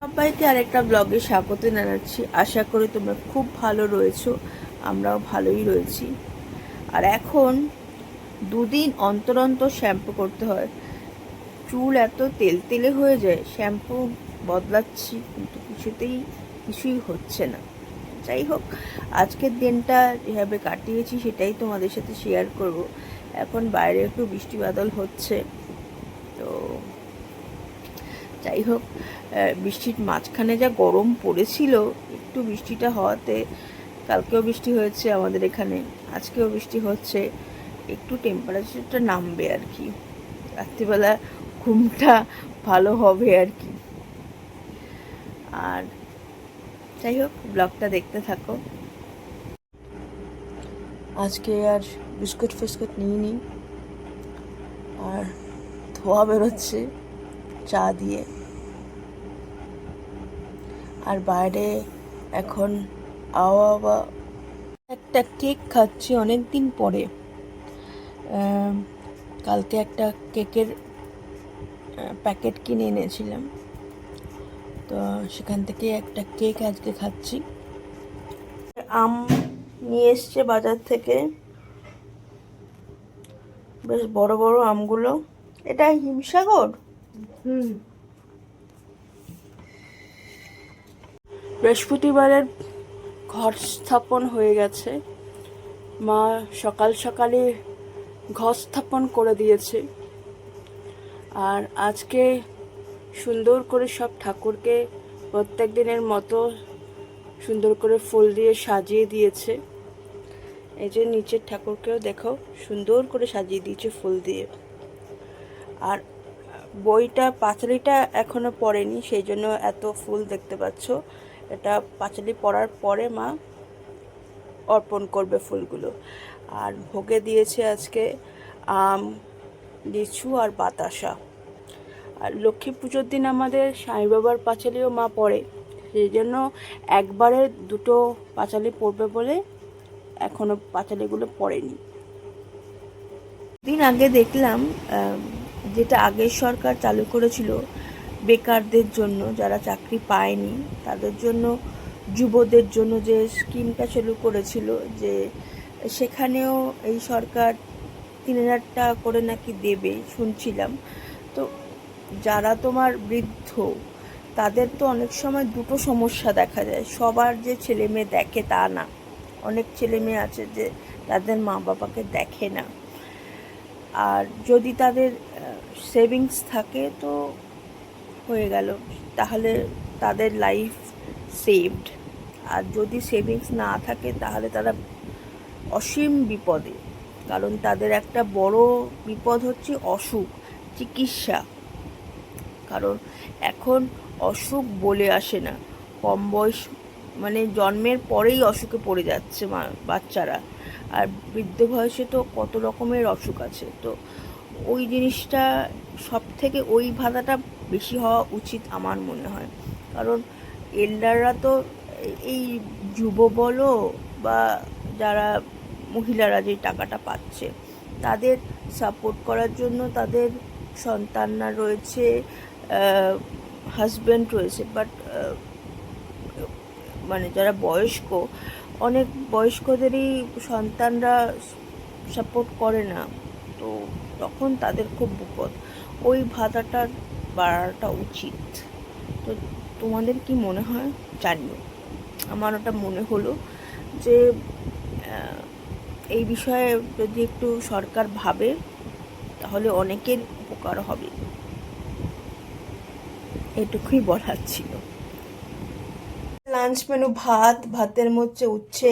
সবাইকে আরেকটা ব্লগে স্বাগত জানাচ্ছি। আশা করি তোমরা খুব ভালো রয়েছো, আমরাও ভালোই রয়েছি। আর এখন দুদিন অন্তর অন্তর শ্যাম্পু করতে হয়। চুল এত তেলতেলে হয়ে যায়, শ্যাম্পু বদলাচ্ছি কিন্তু কিছুই হচ্ছে না। যাই হোক, আজকের দিনটা যেভাবে কাটিয়েছি সেটাই তোমাদের সাথে শেয়ার করব। এখন বাইরে একটু বৃষ্টি বাদল হচ্ছে, তো যাই হোক, বৃষ্টির মাঝখানে যা গরম পড়েছিল, একটু বৃষ্টিটা হওয়াতে, কালকেও বৃষ্টি হয়েছে আমাদের এখানে, আজকেও বৃষ্টি হচ্ছে, একটু টেম্পারেচারটা নামবে আর কি, রাত্রিবেলা ঘুমটা ভালো হবে আর কি। আর যাই হোক, ব্লগটা দেখতে থাকো। আজকে আর বিস্কুট ফিস্কুট নিইনি, আর ধোয়া বেরোচ্ছে চা দিয়ে। আর বাইরে এখন আওয়া একটা কেক খাচ্ছি অনেক দিন পরে। কালকে একটা কেকের প্যাকেট কিনে এনেছিলাম, তো সেখান থেকে একটা কেক আজকে খাচ্ছি। আম নিয়ে এসছে বাজার থেকে, বেশ বড় বড় আমগুলো। এটা হিমসাগর। বৃহস্পতিবারের ঘর স্থাপন হয়ে গেছে, মা সকাল সকালে ঘর স্থাপন করে দিয়েছে। আর আজকে সুন্দর করে সব ঠাকুরকে প্রত্যেক দিনের মতো সুন্দর করে ফুল দিয়ে সাজিয়ে দিয়েছে। এই যে নিচের ঠাকুরকেও দেখো, সুন্দর করে সাজিয়ে দিয়েছে ফুল দিয়ে। আর বইটা পাঁচালিটা এখনো পড়েনি, সেই জন্য এত ফুল দেখতে পাচ্ছ। এটা পাঁচালি পড়ার পরে মা অর্পণ করবে ফুলগুলো। আর ভোগে দিয়েছে আজকে আম, লিচু আর বাতাসা। আর লক্ষ্মী পুজোর দিন আমাদের সাই বাবার পাঁচালিও মা পড়ে, সেই জন্য একবারে দুটো পাঁচালি পড়বে বলে এখনো পাঁচালিগুলো পড়েনি। দিন আগে দেখলাম যেটা আগের সরকার চালু করেছিল বেকারদের জন্য, যারা চাকরি পায়নি তাদের জন্য, যুবদের জন্য যে স্কিমটা চালু করেছিল, যে সেখানেও এই সরকার 3,000 টাকা করে নাকি দেবে শুনছিলাম। তো যারা তোমার বৃদ্ধ, তাদের তো অনেক সময় দুটো সমস্যা দেখা যায়। সবার যে ছেলে মেয়ে দেখে তা না, অনেক ছেলে মেয়ে আছে যে তাদের মা বাবাকে দেখে না। আর যদি তাদের সেভিংস থাকে তো হয়ে গেল, তাহলে তাদের লাইফ সেভড। আর যদি সেভিংস না থাকে তাহলে তারা অসীম বিপদে, কারণ তাদের একটা বড় বিপদ হচ্ছে অসুখ, চিকিৎসা। কারণ এখন অসুখ বলে আসে না, কম বয়স মানে জন্মের পরেই অসুখে পড়ে যাচ্ছে বাচ্চারা। আর বৃদ্ধ বয়সে তো কত রকমের অসুখ আছে। তো ওই জিনিসটা সব থেকে, ওই ভাতাটা বেশি হওয়া উচিত আমার মনে হয়। কারণ এল্ডাররা তো, এই যুব বলো বা যারা মহিলারা যে টাকাটা পাচ্ছে, তাদের সাপোর্ট করার জন্য তাদের সন্তানরা রয়েছে, হাজব্যান্ড রয়েছে, বাট মানে যারা বয়স্ক, অনেক বয়স্কদেরই সন্তানরা সাপোর্ট করে না, তো তখন তাদের খুব বিপদ। ওই ভাতাটা বাড়াটা উচিত। তো তোমাদের কি মনে হয় জানিও। আমার ওটা মনে হলো যে এই বিষয়ে যদি একটু সরকার ভাবে তাহলে অনেকের উপকার হবে। এটুকুই বলার ছিল। লাঞ্চ মেনু ভাতের মধ্যে উচ্ছে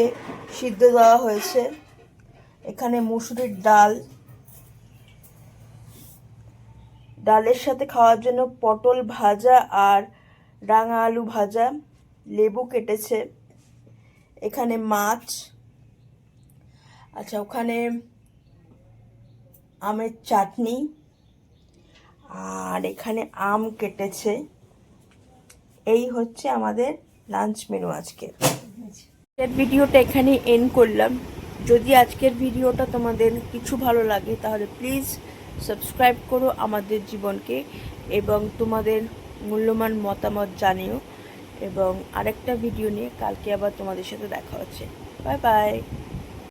সিদ্ধ দেওয়া হয়েছে, এখানে মুসুরির ডালের সাথে খাওয়ার জন্য পটল ভাজা আর রাঙা আলু ভাজা, লেবু কেটেছে, এখানে মাছ, আচ্ছা ওখানে আমের চাটনি, আর এখানে আম কেটেছে। এই হচ্ছে আমাদের লাঞ্চ মেনু আজকে। ভিডিওটা এখানে এন্ড করলাম। যদি আজকের ভিডিওটা তোমাদের কিছু ভালো লাগে তাহলে প্লিজ সাবস্ক্রাইব করো আমাদের জীবনকে, এবং তোমাদের মূল্যবান মতামত জানিও। এবং আরেকটা ভিডিও নিয়ে কালকে আবার তোমাদের সাথে দেখা হচ্ছে। Bye bye.